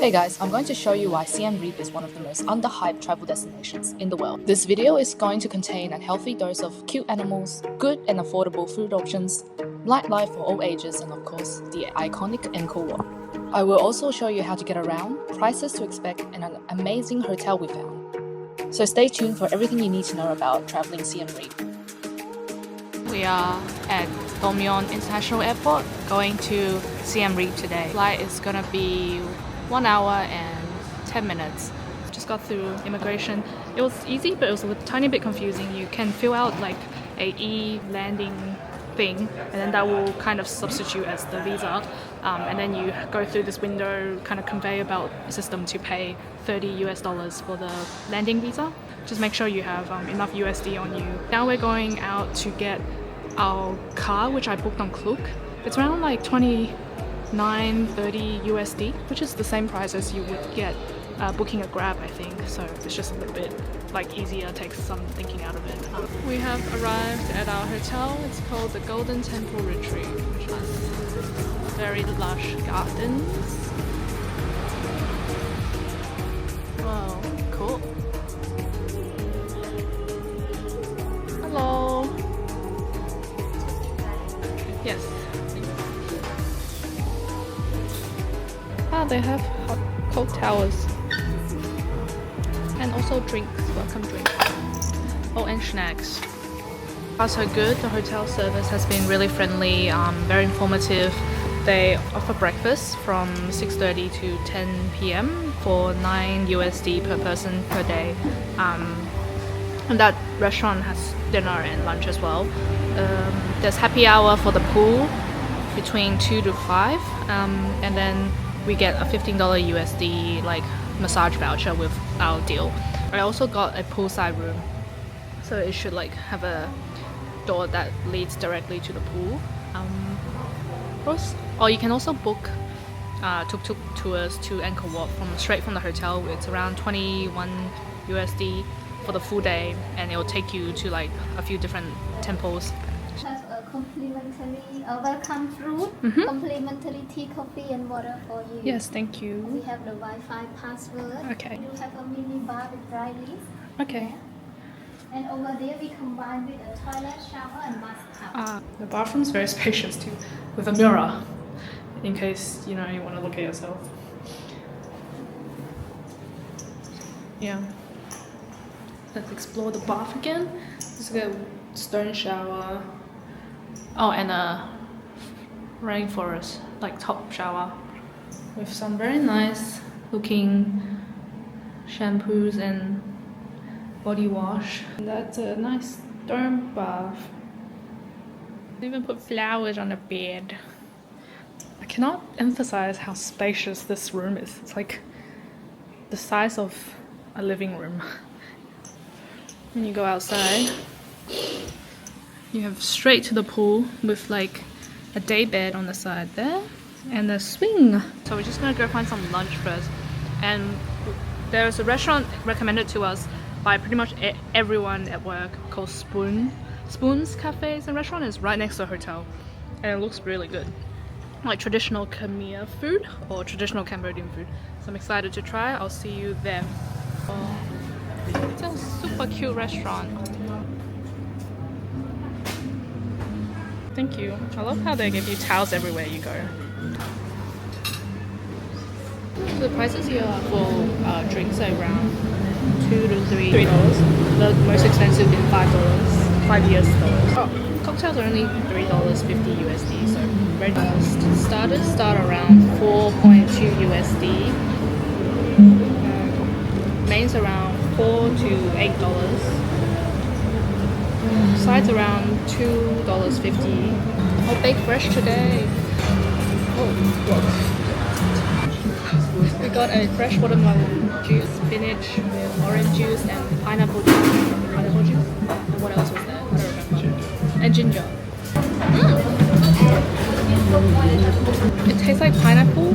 Hey guys, I'm going to show you why Siem Reap is one of the most underhyped travel destinations in the world. This video is going to contain a healthy dose of cute animals, good and affordable food options, nightlife for all ages, and of course, the iconic Angkor Wat. I will also show you how to get around, prices to expect, and an amazing hotel we found. So stay tuned for everything you need to know about traveling Siem Reap. We are at Prohm and Bayon International Airport going to Siem Reap today. Flight is gonna be 1 hour and 10 minutes. Just got through immigration. It was easy, but it was a tiny bit confusing. You can fill out like a e-landing thing, and then that will kind of substitute as the visa. And then you go through this window kind of conveyor belt system to pay $30 for the landing visa. Just make sure you have enough USD on you. Now we're going out to get our car, which I booked on Klook. It's around like $29.30 USD, which is the same price as you would get booking a Grab, I think. So it's just a little bit like easier, takes some thinking out of it. We have arrived at our hotel. It's called the Golden Temple Retreat, which has very lush gardens. Wow, cool. Hello. Yes. Ah, they have hot cold towers. And also drinks, welcome drinks. Oh, and snacks. Also good, the hotel service has been really friendly, very informative. They offer breakfast from 6:30 to 10 p.m. for $9 USD per person per day. And that restaurant has dinner and lunch as well. There's happy hour for the pool between 2 to 5, and then we get a $15 USD like massage voucher with our deal. I also got a poolside room, so it should like have a door that leads directly to the pool. Or you can also book tuk-tuk tours to Angkor Wat straight from the hotel. It's around 21 USD for the full day, and it will take you to like a few different temples. Have a complimentary welcome fruit, complimentary tea, coffee, and water for you. Yes, thank you. We have the Wi-Fi password. Okay. We have a mini bar with dry leaf. Okay. And over there we combine with a toilet, shower, and bathtub. The bathroom's very spacious too, with a mirror, in case you want to look at yourself. Yeah. Let's explore the bath again. Let's get a stone shower. Oh, and a rainforest, like top shower, with some very nice looking shampoos and body wash. And that's a nice stone bath. They even put flowers on the bed. I cannot emphasize how spacious this room is. It's like the size of a living room. When you go outside, you have straight to the pool with like a day bed on the side there and a swing. So we're just gonna go find some lunch first. And there's a restaurant recommended to us by pretty much everyone at work called Spoon's Cafes and Restaurant. Is right next to the hotel, and it looks really good, like traditional Khmer food or traditional Cambodian food. So I'm excited to try. I'll see you there. It's a super cute restaurant. Thank you. I love how they give you towels everywhere you go. So the prices here for drinks are around $2 to $3. The most expensive is $5 US dollars. Oh, cocktails are only $3.50 USD, so very nice. Starters start around 4.2 USD. Mains around $4 to $8. Sides around $2.50. Oh, baked fresh today. Oh, we got a fresh watermelon juice, spinach with orange juice, and pineapple juice. Pineapple juice? And what else was there? I don't remember. And ginger. It tastes like pineapple,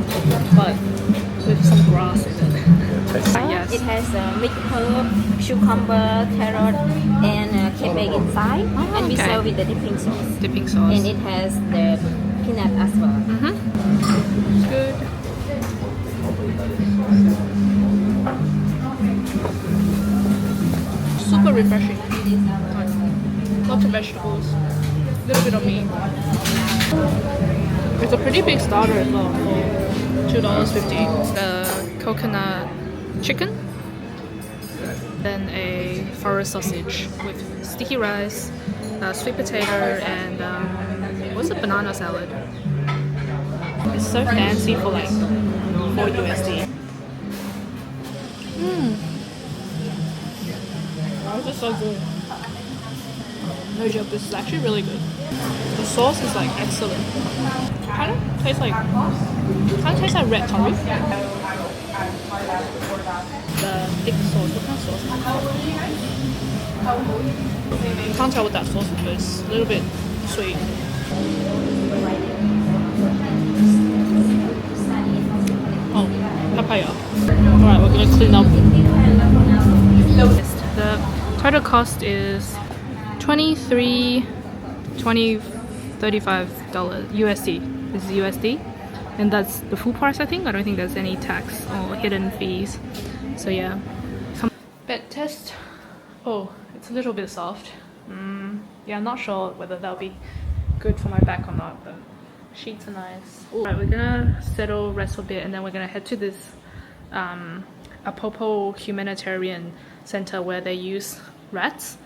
but with some grass in it. Yes. It has mixed herb, cucumber, carrot, and cabbage inside, and we serve with the dipping sauce. Dipping sauce. And it has the peanut as well. Good. refreshing. Lots of vegetables, a little bit of meat. It's a pretty big starter as well for $2.50. It's the coconut chicken, then a forest sausage with sticky rice, sweet potato, and what's a banana salad. It's so fancy for like 4 USD. Oh, this is so good. No joke, this is actually really good. The sauce is like excellent. Kind of tastes like red curry. The thick sauce, what kind of sauce? You can't tell what that sauce is, but it's a little bit sweet. Oh, papaya. Alright, we're gonna clean up. The total cost is $35 USD. This is USD, and that's the full price. I think. I don't think there's any tax or hidden fees. So yeah. Bed test. Oh, it's a little bit soft. Yeah, I'm not sure whether that'll be good for my back or not, but sheets are nice. Alright, we're gonna settle, rest a bit, and then we're gonna head to this Apopo Humanitarian Center where they use rats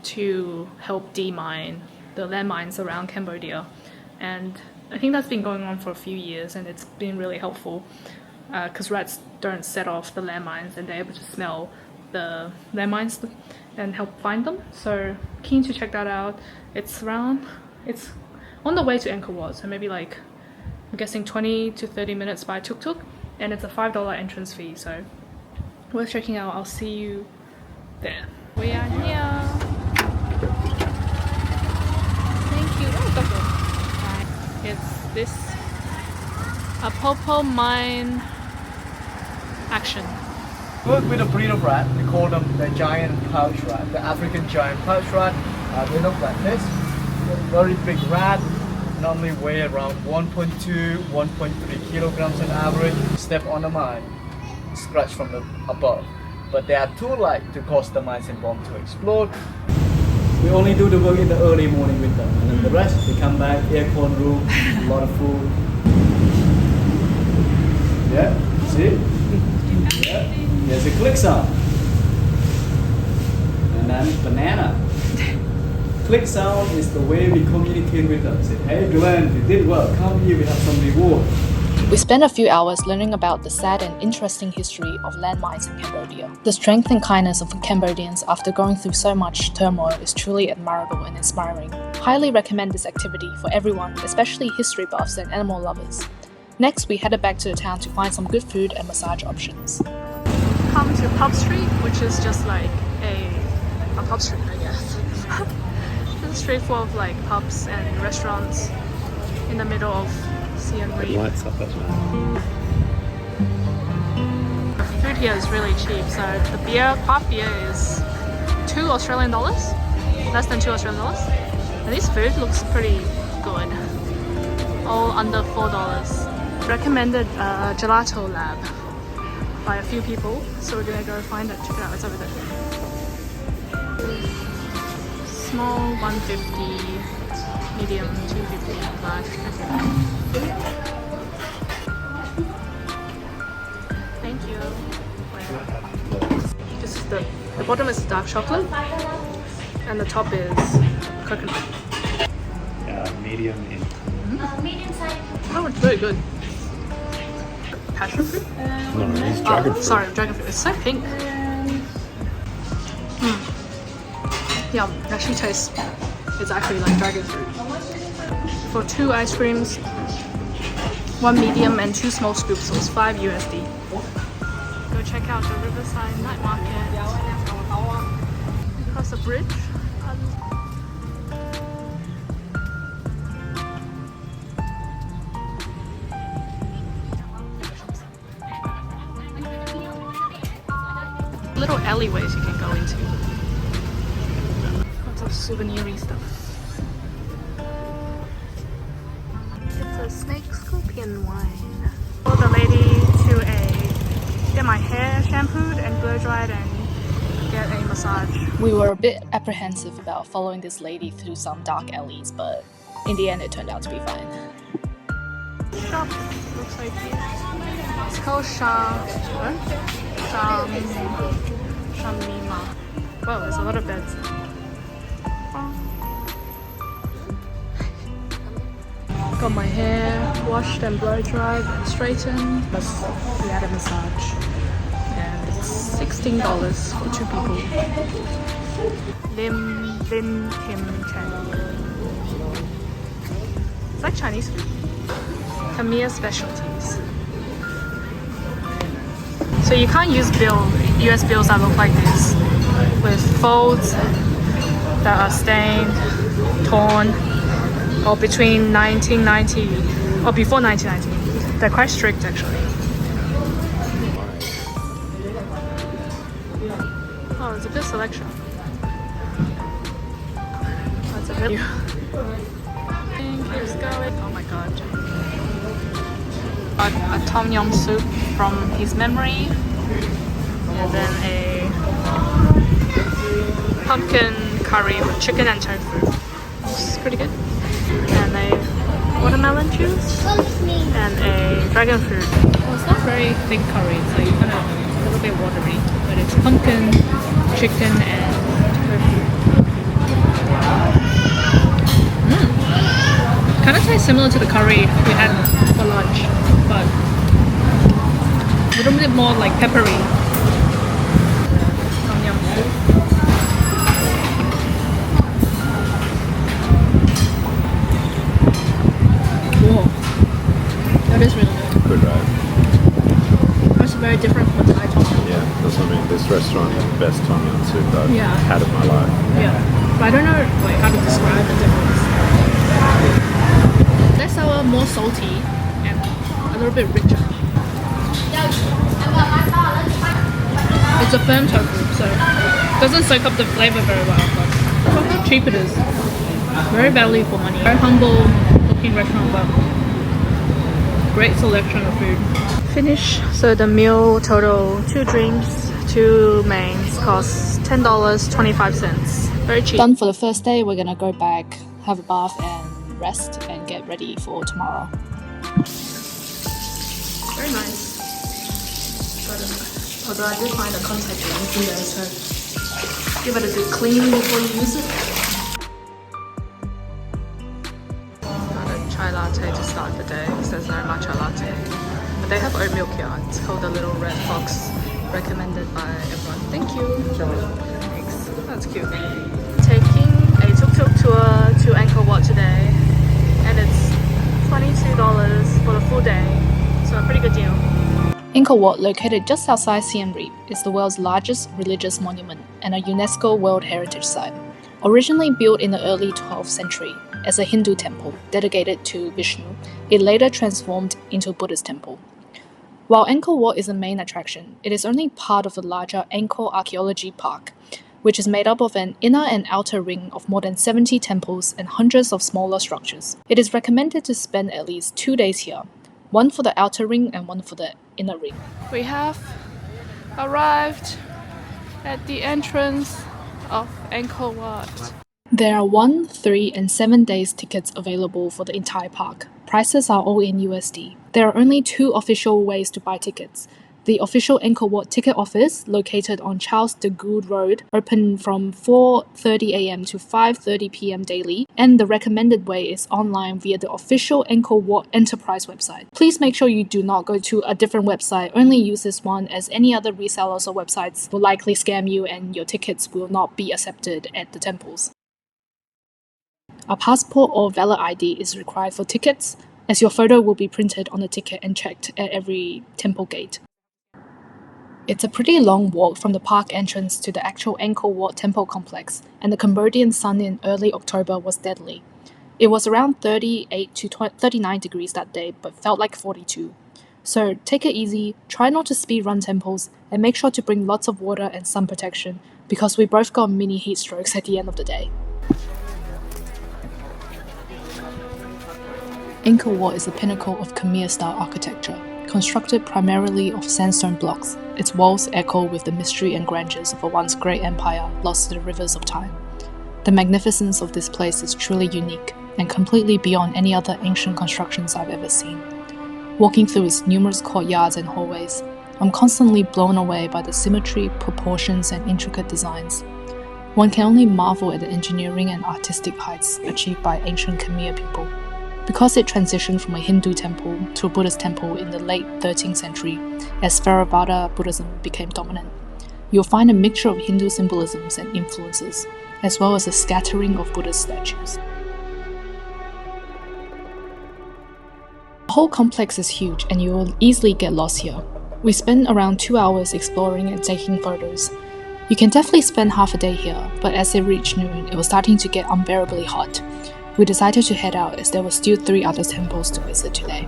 to help demine the landmines around Cambodia. And I think that's been going on for a few years, and it's been really helpful because rats don't set off the landmines and they're able to smell the landmines and help find them. So keen to check that out. It's on the way to Angkor Wat, so maybe like I'm guessing 20 to 30 minutes by tuk-tuk, and it's a $5 entrance fee, so worth checking out. I'll see you there. We are here. Thank you. Oh, it's this Apopo Mine Action. Work with a breed of rat. We call them the giant pouch rat, the African giant pouch rat. They look like this. Very big rat. Normally weigh around 1.2, 1.3 kilograms on average. Step on the mine, scratch from the above. But they are too light to cause the mines and bomb to explode. We only do the work in the early morning with them, and then the rest they come back, aircon room, a lot of food. Yeah, see? Yeah, there's a click sound. And then banana. Click sound is the way we communicate with them. Say, hey Glenn, you did well, come here, we have some reward. We spent a few hours learning about the sad and interesting history of landmines in Cambodia. The strength and kindness of Cambodians after going through so much turmoil is truly admirable and inspiring. Highly recommend this activity for everyone, especially history buffs and animal lovers. Next, we headed back to the town to find some good food and massage options. Come to Pub Street, which is just like a pub street, I guess. It's a street full of like pubs and restaurants in the middle of Siem Reap. Lights up as well. The food here is really cheap, so the beer, craft beer is $2 Australian, less than $2 Australian dollars. And this food looks pretty good, all under $4. Recommended gelato lab by a few people, so we're gonna go find it. Check it out, it's over there. Small 150, medium 250, large 250. Thank you. This is the bottom is dark chocolate and the top is coconut. Medium in. Oh, it's very good. Passion fruit? No, it's dragon fruit. Sorry, dragon fruit. It's so pink. Yum, it actually tastes, it's actually like dragon fruit. For 2 ice creams, 1 medium and 2 small scoops, so it's $5 USD. Go check out the Riverside Night Market. Across the bridge. Little alleyways you can go into. Lots of souvenir-y stuff. It's a snake scorpion wine. Follow the lady to get my hair shampooed and blow dried and get a massage. We were a bit apprehensive about following this lady through some dark alleys, but in the end it turned out to be fine. Shop looks like this. It's called Shamima. Wow, there's a lot of beds. Got my hair washed and blow dried and straightened. Plus, we had a massage. And it's $16 for 2 people. Lim Kim Chang. It's like Chinese food. Khmer specialties. So you can't use US bills that look like this, with folds that are stained, torn, or between 1990 or before 1990. They're quite strict actually. Oh, it's a good selection. That's a good. Keeps going. Oh my god. Got a tom yum soup from his memory, and then a pumpkin curry with chicken and tofu. It's pretty good. And a watermelon juice and a dragon fruit. Well, it's not very thick curry, so you kind of a little bit watery, but it's pumpkin, chicken, and tofu. Kind of tastes similar to the curry we had for lunch, but a little bit more like peppery. Tom yum soup. Whoa, that is really good. Good, right? It's very different from Thai tom yum. Yeah, that's what I mean. This restaurant is the best tom yum soup I've had in my life. Yeah, but I don't know like how to describe the difference. Less sour, more salty, and a little bit richer. It's a firm tofu, so it doesn't soak up the flavor very well. But look how cheap it is. Very value for money. Very humble looking restaurant, but great selection of food. Finish. So the meal total 2 drinks, 2 mains costs $10.25. Very cheap. Done for the first day. We're gonna go back, have a bath and rest and get ready for tomorrow. Very nice. But, although I did find a contact lens in there, so give it a good clean before you use it. Got a chai latte to start the day. It says no matcha latte. But they have oat milk here. It's called the Little Red Fox. Recommended by everyone. Thank you. Thanks. That's cute. Taking a tuk-tuk tour to Angkor Wat today. And it's $22 for the full day. So a pretty good deal. Angkor Wat, located just outside Siem Reap, is the world's largest religious monument and a UNESCO World Heritage Site. Originally built in the early 12th century as a Hindu temple dedicated to Vishnu, it later transformed into a Buddhist temple. While Angkor Wat is the main attraction, it is only part of the larger Angkor Archaeology Park, which is made up of an inner and outer ring of more than 70 temples and hundreds of smaller structures. It is recommended to spend at least 2 days here, one for the outer ring and one for the inner ring. We have arrived at the entrance of Angkor Wat. There are 1, 3, and 7 days tickets available for the entire park. Prices are all in USD. There are only 2 official ways to buy tickets. The official Angkor Wat ticket office, located on Charles de Gaulle Road, open from 4:30 a.m. to 5:30 p.m. daily, and the recommended way is online via the official Angkor Wat Enterprise website. Please make sure you do not go to a different website, only use this one, as any other resellers or websites will likely scam you and your tickets will not be accepted at the temples. A passport or valid ID is required for tickets, as your photo will be printed on the ticket and checked at every temple gate. It's a pretty long walk from the park entrance to the actual Angkor Wat temple complex, and the Cambodian sun in early October was deadly. It was around 38 to 39 degrees that day, but felt like 42. So take it easy, try not to speed run temples, and make sure to bring lots of water and sun protection, because we both got mini heat strokes at the end of the day. Angkor Wat is the pinnacle of Khmer-style architecture. Constructed primarily of sandstone blocks, its walls echo with the mystery and grandeurs of a once great empire lost to the rivers of time. The magnificence of this place is truly unique and completely beyond any other ancient constructions I've ever seen. Walking through its numerous courtyards and hallways, I'm constantly blown away by the symmetry, proportions, and intricate designs. One can only marvel at the engineering and artistic heights achieved by ancient Khmer people. Because it transitioned from a Hindu temple to a Buddhist temple in the late 13th century, as Theravada Buddhism became dominant, you'll find a mixture of Hindu symbolisms and influences, as well as a scattering of Buddhist statues. The whole complex is huge and you will easily get lost here. We spent around 2 hours exploring and taking photos. You can definitely spend half a day here, but as it reached noon, it was starting to get unbearably hot. We decided to head out as there were still 3 other temples to visit today.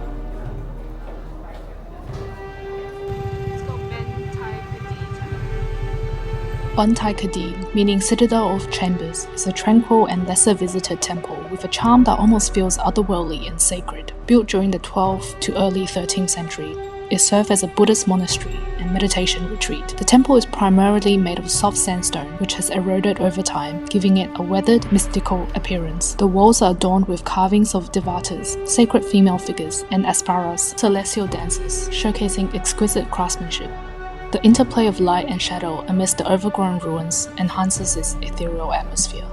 Bantai Kadi, meaning Citadel of Chambers, is a tranquil and lesser visited temple with a charm that almost feels otherworldly and sacred. Built during the 12th to early 13th century, it served as a Buddhist monastery and meditation retreat. The temple is primarily made of soft sandstone, which has eroded over time, giving it a weathered, mystical appearance. The walls are adorned with carvings of devatas, sacred female figures, and asparas, celestial dancers, showcasing exquisite craftsmanship. The interplay of light and shadow amidst the overgrown ruins enhances its ethereal atmosphere.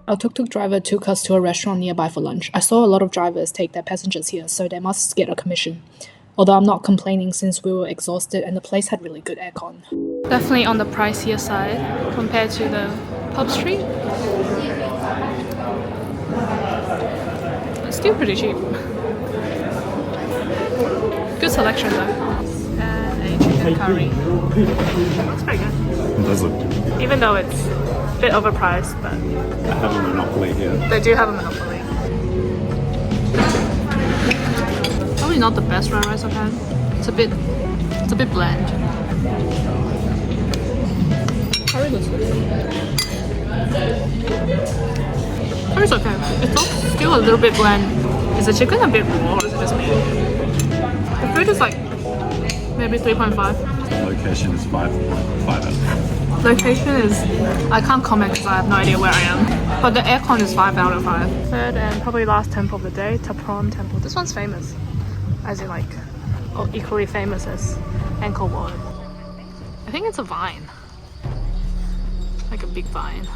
Our tuk-tuk driver took us to a restaurant nearby for lunch. I saw a lot of drivers take their passengers here, so they must get a commission. Although I'm not complaining since we were exhausted and the place had really good aircon. Definitely on the pricier side compared to the pub street. It's still pretty cheap. Good selection though. And a chicken curry. Looks pretty good. It does look good. Even though it's a bit overpriced, but They have a monopoly here. they do have a monopoly. Probably not the best fried rice I've had. It's a bit bland. Curry looks good. Curry's okay. It's also still a little bit bland. Is the chicken a bit raw or is it just me? The food is like maybe 3.5. Location is 5 out of 5. Location is, I can't comment because I have no idea where I am. But the aircon is 5 out of 5. Third and probably last temple of the day, Prohm Temple. This one's famous. As in like, equally famous as Angkor Wat. I think it's a vine. Like a big vine.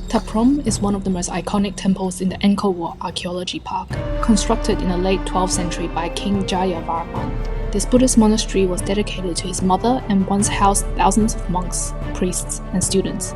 Prohm is one of the most iconic temples in the Angkor Wat Archaeology Park. Constructed in the late 12th century by King Jayavarman, this Buddhist monastery was dedicated to his mother and once housed thousands of monks, priests, and students.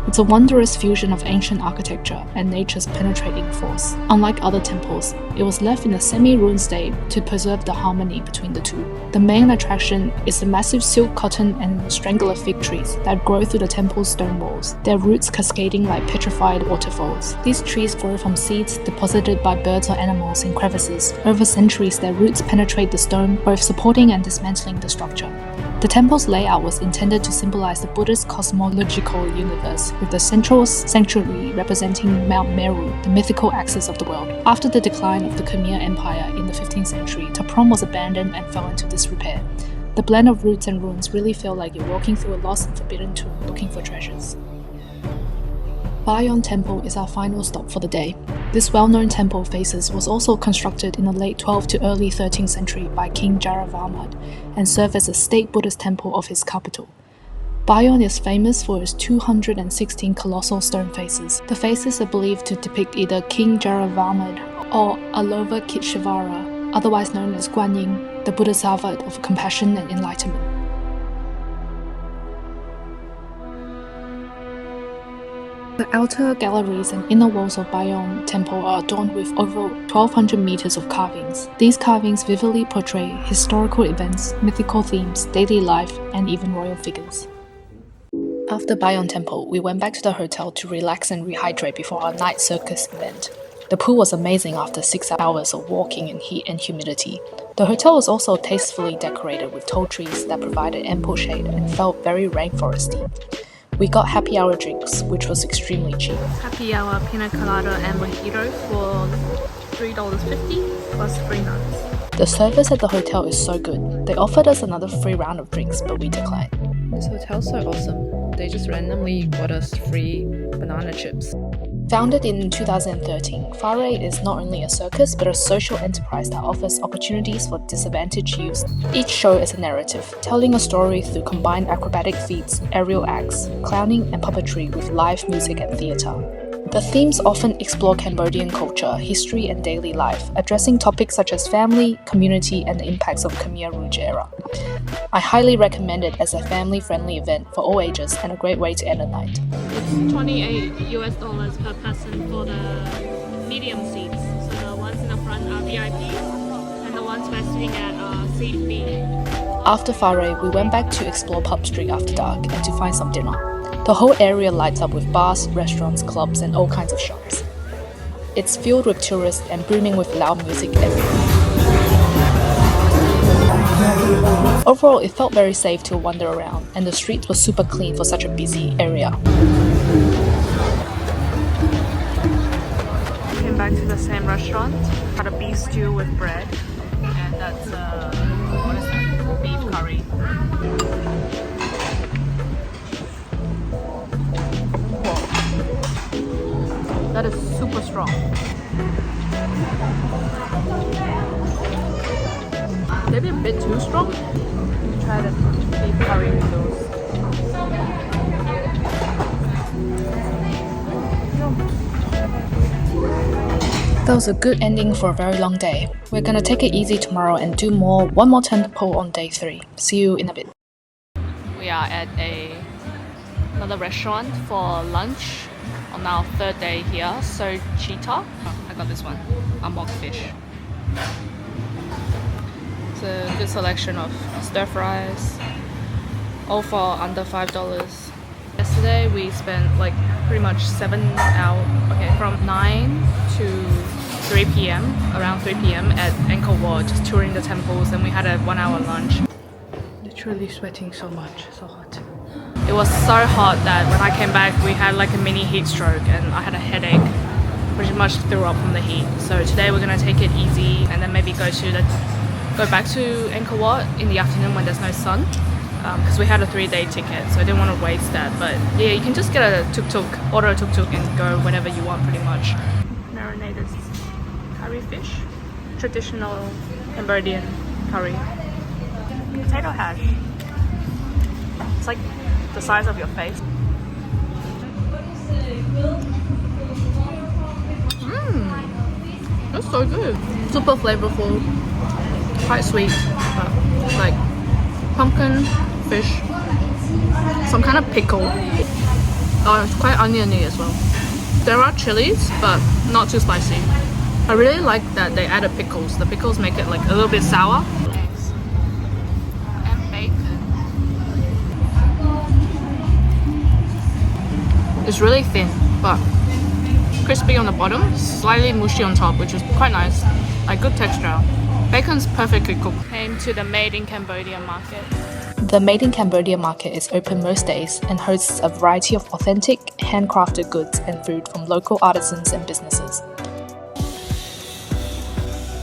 It's a wondrous fusion of ancient architecture and nature's penetrating force. Unlike other temples, it was left in a semi-ruined state to preserve the harmony between the two. The main attraction is the massive silk, cotton, and strangler fig trees that grow through the temple's stone walls, their roots cascading like petrified waterfalls. These trees grow from seeds deposited by birds or animals in crevices. Over centuries, their roots penetrate the stone, both supporting and dismantling the structure. The temple's layout was intended to symbolize the Buddhist cosmological universe, with the central sanctuary representing Mount Meru, the mythical axis of the world. After the decline of the Khmer Empire in the 15th century, Prohm was abandoned and fell into disrepair. The blend of roots and ruins really feel like you're walking through a lost and forbidden tomb looking for treasures. Bayon Temple is our final stop for the day. This well-known temple faces was also constructed in the late 12th to early 13th century by King Jayavarman and served as a state Buddhist temple of his capital. Bayon is famous for its 216 colossal stone faces. The faces are believed to depict either King Jayavarman or Avalokiteshvara, otherwise known as Guan Yin, the Bodhisattva of compassion and enlightenment. The outer galleries and inner walls of Bayon Temple are adorned with over 1,200 meters of carvings. These carvings vividly portray historical events, mythical themes, daily life, and even royal figures. After Bayon Temple, we went back to the hotel to relax and rehydrate before our night circus event. The pool was amazing after 6 hours of walking in heat and humidity. The hotel was also tastefully decorated with tall trees that provided ample shade and felt very rainforesty. We got happy hour drinks, which was extremely cheap. Happy hour pina colada and mojito for $3.50 plus free nuts. The service at the hotel is so good. They offered us another free round of drinks, but we declined. This hotel's so awesome. They just randomly got us free banana chips. Founded in 2013, Faray is not only a circus but a social enterprise that offers opportunities for disadvantaged youth. Each show is a narrative, telling a story through combined acrobatic feats, aerial acts, clowning and puppetry with live music and theatre. The themes often explore Cambodian culture, history and daily life, addressing topics such as family, community and the impacts of Khmer Rouge era. I highly recommend it as a family-friendly event for all ages and a great way to end a night. It's $28 per person for the medium seats. So the ones in the front are VIP and the ones we're sitting at are seat B. After Faray, we went back to explore Pub Street after dark and to find some dinner. The whole area lights up with bars, restaurants, clubs and all kinds of shops. It's filled with tourists and booming with loud music everywhere. Overall, it felt very safe to wander around and the streets were super clean for such a busy area. Came back to the same restaurant, had a beef stew with bread and that's what is that? Beef curry. That is super strong. Maybe a bit too strong. Try the beef curry noodles. That was a good ending for a very long day. We're gonna take it easy tomorrow and do one more temple on day 3. See you in a bit. We are at another restaurant for lunch on our 3rd day here. So cheetah. I got this one. A mock fish. It's a good selection of stir fries, all for under $5. Yesterday we spent like pretty much 7 hours, from 9 to 3 p.m, around 3 p.m. at Angkor Wat, just touring the temples, and we had a 1-hour lunch. Literally sweating so much, so hot. It was so hot that when I came back we had like a mini heat stroke and I had a headache. Pretty much threw up from the heat. So today we're gonna take it easy and then maybe go back to Angkor Wat in the afternoon when there's no sun. Because we had a 3-day ticket, so I didn't want to waste that. But yeah, you can just get a tuk-tuk, order a tuk-tuk and go whenever you want pretty much. Marinated curry fish, traditional Cambodian curry. Potato hash. It's like the size of your face. That's so good. Super flavorful, quite sweet, but like pumpkin, fish, some kind of pickle. Oh, it's quite oniony as well. There are chilies, but not too spicy. I really like that they added pickles. The pickles make it like a little bit sour. Eggs and bacon. It's really thin, but crispy on the bottom, slightly mushy on top, which is quite nice. Like good texture. Bacon's perfectly cooked. Came to the Made in Cambodia market. The Made in Cambodia market is open most days and hosts a variety of authentic, handcrafted goods and food from local artisans and businesses.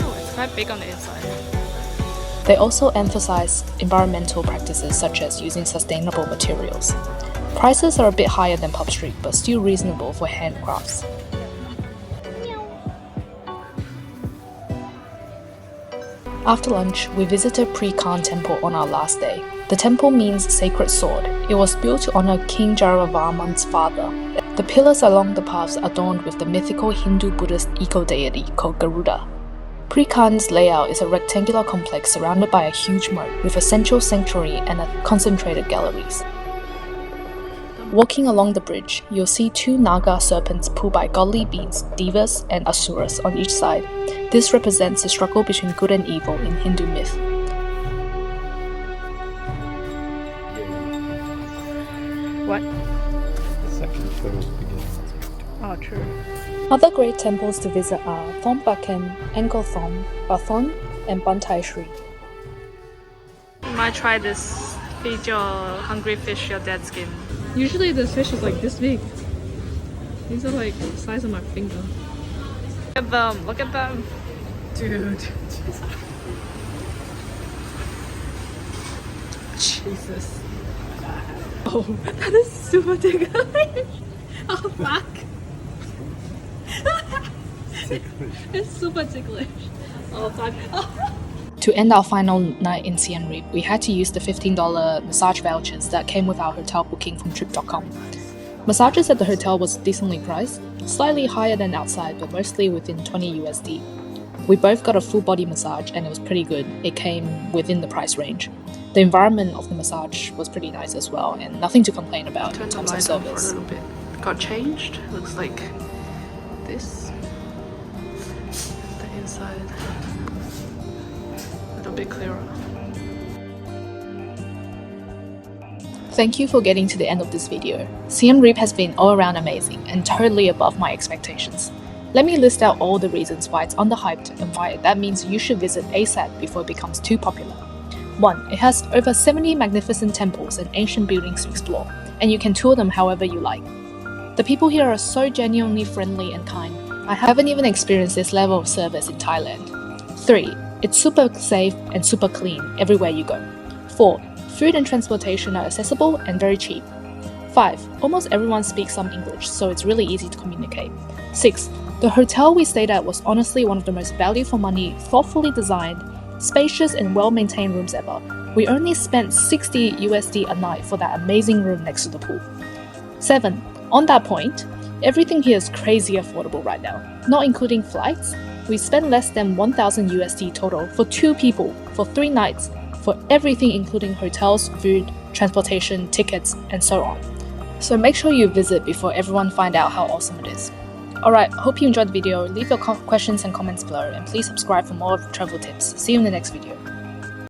Oh, it's quite big on the inside. They also emphasize environmental practices such as using sustainable materials. Prices are a bit higher than Pub Street, but still reasonable for handcrafts. After lunch, we visited Pri Khan Temple on our last day. The temple means sacred sword. It was built to honor King Jaravarman's father. The pillars along the paths are adorned with the mythical Hindu-Buddhist eco-deity called Garuda. Pri Khan's layout is a rectangular complex surrounded by a huge moat with a central sanctuary and concentrated galleries. Walking along the bridge, you'll see 2 Naga serpents pulled by godly beings, devas and asuras on each side. This represents the struggle between good and evil in Hindu myth. What? The second phase begins. Oh, true. Other great temples to visit are Thom Bakem, Angkor Thom, Bathon and Bantai Sri. You might try this. Feed your hungry fish your dead skin. Usually this fish is like this big. These are like the size of my finger. Look at them, look at them. Dude. Jesus. Oh, that is super ticklish. Oh, fuck. It's super ticklish. Oh, fuck. Oh. To end our final night in Siem Reap, we had to use the $15 massage vouchers that came with our hotel booking from Trip.com. Massages at the hotel was decently priced, slightly higher than outside, but mostly within 20 USD. We both got a full body massage and it was pretty good. It came within the price range. The environment of the massage was pretty nice as well, and nothing to complain about in terms of service. For a little bit. Got changed. Looks like this. The inside a little bit clearer. Thank you for getting to the end of this video. Siem Reap has been all around amazing and totally above my expectations. Let me list out all the reasons why it's underhyped and why that means you should visit ASAP before it becomes too popular. 1. It has over 70 magnificent temples and ancient buildings to explore, and you can tour them however you like. The people here are so genuinely friendly and kind. I haven't even experienced this level of service in Thailand. 3. It's super safe and super clean everywhere you go. 4. Food and transportation are accessible and very cheap. 5. Almost everyone speaks some English, so it's really easy to communicate. 6. The hotel we stayed at was honestly one of the most value for money, thoughtfully designed, spacious and well-maintained rooms ever. We only spent 60 USD a night for that amazing room next to the pool. 7. On that point, everything here is crazy affordable right now. Not including flights, we spent less than 1000 USD total for 2 people for 3 nights for everything including hotels, food, transportation, tickets, and so on. So make sure you visit before everyone find out how awesome it is. Alright, hope you enjoyed the video. Leave your questions and comments below, and please subscribe for more travel tips. See you in the next video.